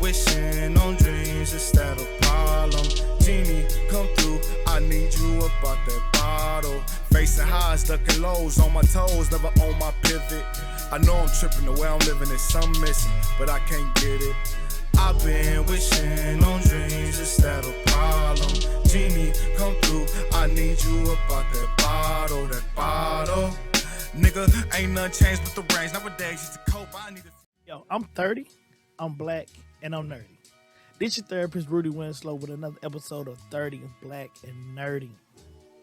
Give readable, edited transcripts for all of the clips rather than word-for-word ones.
wishing on dreams instead of problem. Genie, come through, I need you about that bottle. Facing highs, ducking lows, on my toes, never on my pivot. I know I'm tripping, the way I'm living is something missing, but I can't get it. I've been wishing on dreams instead of problem. Genie, come through, I need you about that bottle, that bottle. Nigga, ain't nothing changed but the range. Nowadays, just to cope, I need to... Yo, I'm 30, I'm black, and I'm nerdy. This your therapist, Rudy Wynslow, with another episode of 30 Black and Nerdy.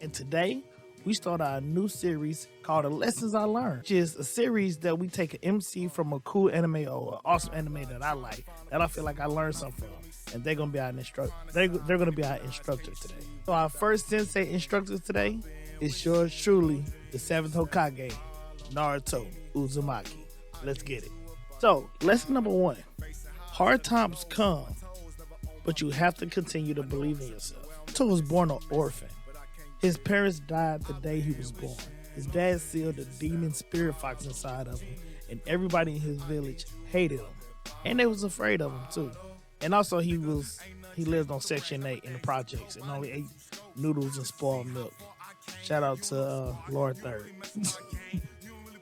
And today, we start our new series called The Lessons I Learned, which is a series that we take an MC from a cool anime or an awesome anime that I like, that I feel like I learned something from, and they're gonna be our instructor. They're gonna be our instructor today. So our first sensei instructor today is yours truly, the 7th Hokage, Naruto Uzumaki. Let's get it. So, lesson number 1. Hard times come, but you have to continue to believe in yourself. Naruto was born an orphan. His parents died the day he was born. His dad sealed a demon spirit fox inside of him, and everybody in his village hated him. And they was afraid of him too. And also he lived on Section 8 in the projects and only ate noodles and spoiled milk. Shout out to Lord Third.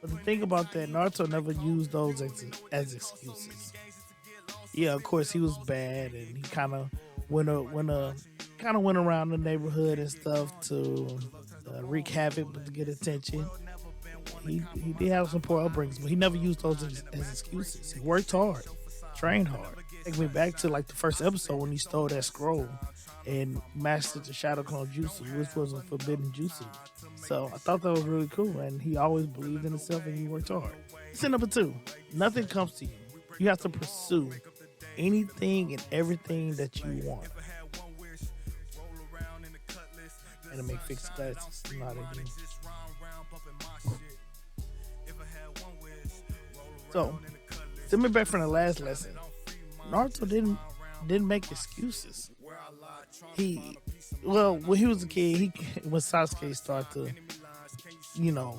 But the thing about that, Naruto never used those as excuses. Yeah, of course he was bad, and he kind of went around the neighborhood and stuff to wreak havoc, but to get attention. He did have some poor upbringings, but he never used those as excuses. He worked hard, trained hard. Take me back to like the first episode when he stole that scroll and mastered the Shadow Clone Jutsu, which was a forbidden jutsu. So I thought that was really cool, and he always believed in himself and he worked hard. Lesson number 2, nothing comes to you. You have to pursue anything and everything that you want. And to make fixed glasses, not again. So, stepping back from the last lesson, Naruto didn't make excuses. When he was a kid, when Sasuke started to,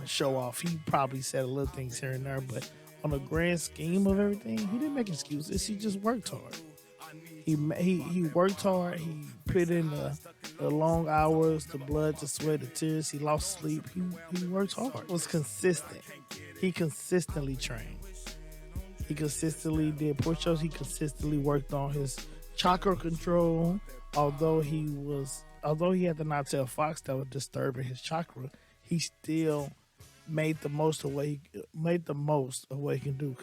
show off, he probably said little things here and there, but on the grand scheme of everything, he didn't make excuses. He just worked hard. He worked hard. He put in the long hours, the blood, the sweat, the tears. He lost sleep. He worked hard. He was consistent. He consistently trained. He consistently did push-ups. He consistently worked on his chakra control. Although he had the Nighttail Fox that was disturbing his chakra, he still made the most of what he can do.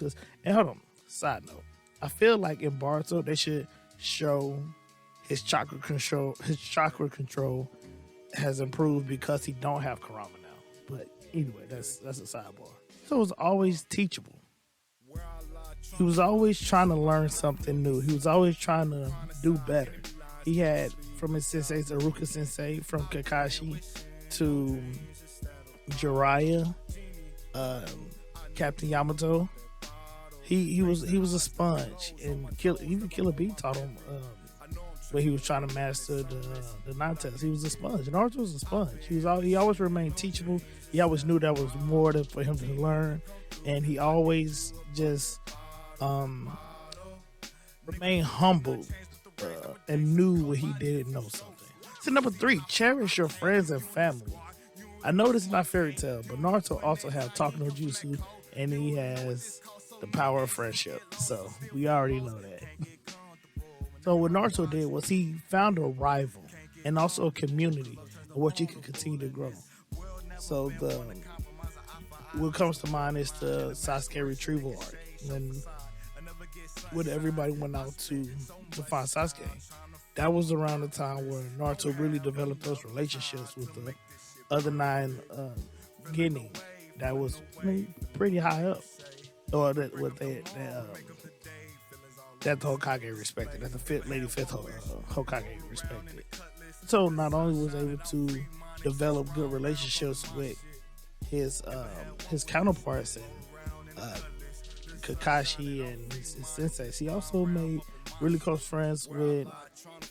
And hold on, side note, I feel like in Boruto they should show his chakra control. His chakra control has improved because he don't have Kurama now. But anyway, that's a sidebar. So it was always teachable. He was always trying to learn something new. He was always trying to do better. He had from his senseis, Aruka Sensei, from Kakashi to Jiraiya, Captain Yamato. He was a sponge, and even Killer Bee taught him when he was trying to master the Nine-Tails. He was a sponge. Naruto was a sponge. He always remained teachable. He always knew there was more for him to learn, and he always just remained humble and knew when he didn't know something. So number 3, cherish your friends and family. I know this is not fairy tale, but Naruto also has talking no jutsu, and he has the power of friendship. So we already know that. So what Naruto did was he found a rival and also a community in which he could continue to grow. So what comes to mind is the Sasuke retrieval arc, when everybody went out to find Sasuke. That was around the time where Naruto really developed those relationships with the other 9 Genin that was pretty high up, or that the Hokage respected, that the fifth Hokage respected. So not only was able to develop good relationships with his counterparts and Kakashi and his senseis, he also made really close friends with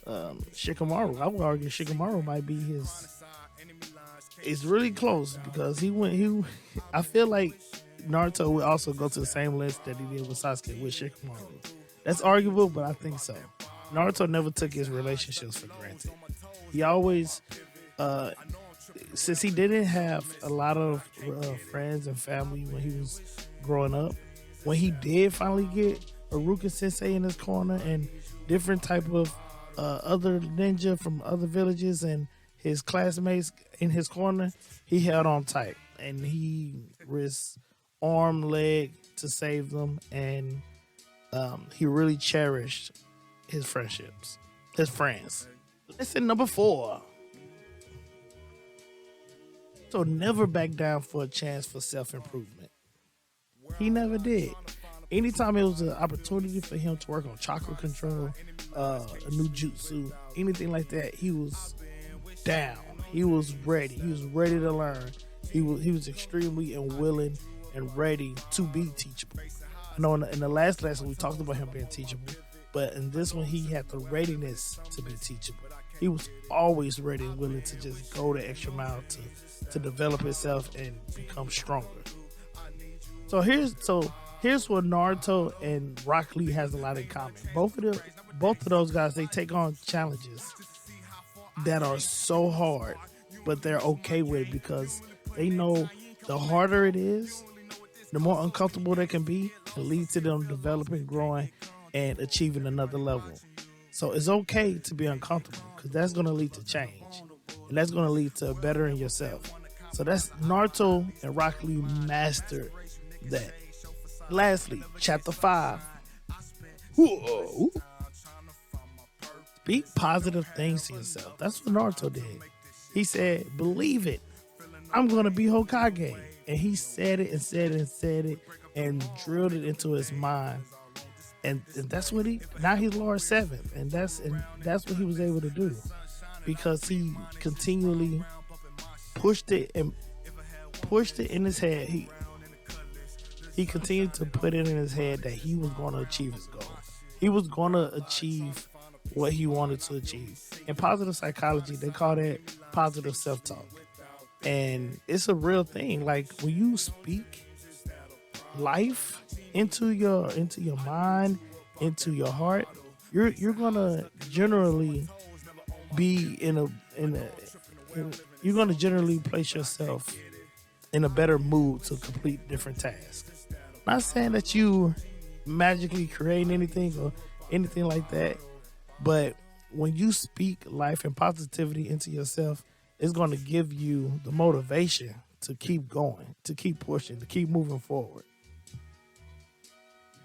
Shikamaru. I would argue Shikamaru might be it's really close because I feel like Naruto would also go to the same list that he did with Sasuke with Shikamaru. That's arguable, but I think so. Naruto never took his relationships for granted. He always, since he didn't have a lot of friends and family when he was growing up, when he did finally get a Ruka sensei in his corner and different type of other ninja from other villages and his classmates in his corner, he held on tight and he risked arm, leg to save them, and he really cherished his friendships, his friends. Lesson number 4. So never back down for a chance for self-improvement. He never did. Anytime it was an opportunity for him to work on chakra control, a new jutsu, anything like that, he was down. He was ready. He was ready to learn. He was extremely and willing and ready to be teachable. I know in the last lesson we talked about him being teachable, but in this one he had the readiness to be teachable. He was always ready and willing to just go the extra mile to develop himself and become stronger. So here's where Naruto and Rock Lee has a lot in common. Both of those guys, they take on challenges that are so hard, but they're okay with it because they know the harder it is, the more uncomfortable they can be, it leads to them developing, growing, and achieving another level. So it's okay to be uncomfortable because that's going to lead to change, and that's going to lead to bettering yourself. So that's Naruto and Rock Lee mastered that. Lastly, chapter 5. Whoa. Speak positive things to yourself. That's what Naruto did. He said, believe it. I'm going to be Hokage. And he said it and said it and said it and drilled it into his mind. And that's what now he's Lord 7th. And that's what he was able to do. Because he continually pushed it in his head. He continued to put it in his head that he was going to achieve his goal. He was going to achieve what he wanted to achieve. In positive psychology, they call that positive self-talk. And it's a real thing. Like when you speak life into your mind, into your heart, you're gonna generally be you're gonna generally place yourself in a better mood to complete different tasks. Not saying that you magically create anything or anything like that, but when you speak life and positivity into yourself, it's going to give you the motivation to keep going, to keep pushing, to keep moving forward.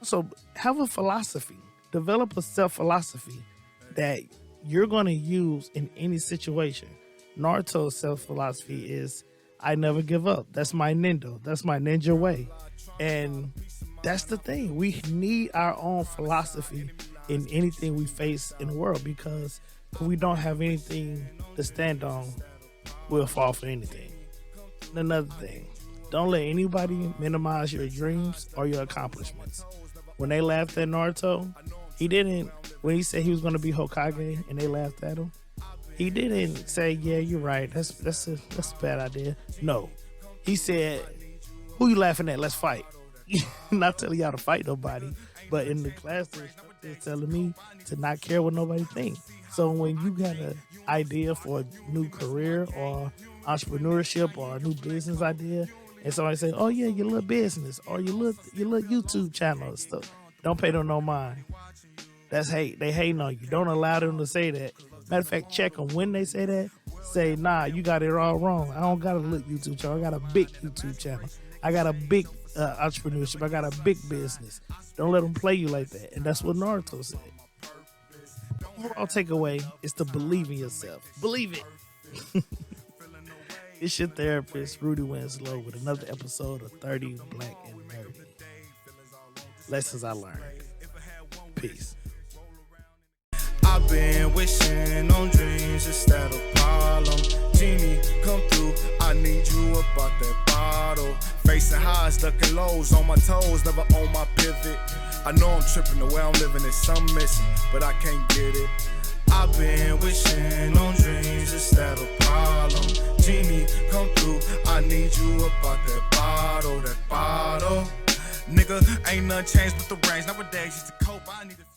So have a philosophy, develop a self-philosophy that you're going to use in any situation. Naruto's self-philosophy is, I never give up. That's my Nindo. That's my ninja way. And that's the thing. We need our own philosophy in anything we face in the world, because if we don't have anything to stand on, we'll fall for anything. And another thing, don't let anybody minimize your dreams or your accomplishments. When they laughed at Naruto, when he said he was going to be Hokage and they laughed at him, he didn't say, yeah, you're right, that's a bad idea. No. He said, who you laughing at? Let's fight. Not telling y'all to fight nobody, but in the class they're telling me to not care what nobody thinks. So when you got an idea for a new career or entrepreneurship or a new business idea, and somebody say, oh yeah, your little business or your little YouTube channel and stuff, don't pay them no mind. That's hate. They hating on you. Don't allow them to say that. Matter of fact, check them when they say that. Say, nah, you got it all wrong. I don't got a little YouTube channel. I got a big YouTube channel. I got a big entrepreneurship. I got a big business. Don't let them play you like that. And that's what Naruto said. Overall takeaway is to believe in yourself. Believe it. It's your therapist, Rudy Wynslow, with another episode of 30 Black and Nerdy. Lessons I learned. Peace. I've been wishing on dreams instead of problem. Genie, come through, I need you about that bottle. Facing highs, ducking lows, on my toes, never on my pivot. I know I'm tripping, the way I'm living is something missing, but I can't get it. I've been wishing on dreams instead of problem. Genie, come through, I need you about that bottle, that bottle. Nigga, ain't nothing changed but the range. Nowadays, just to cope, I need a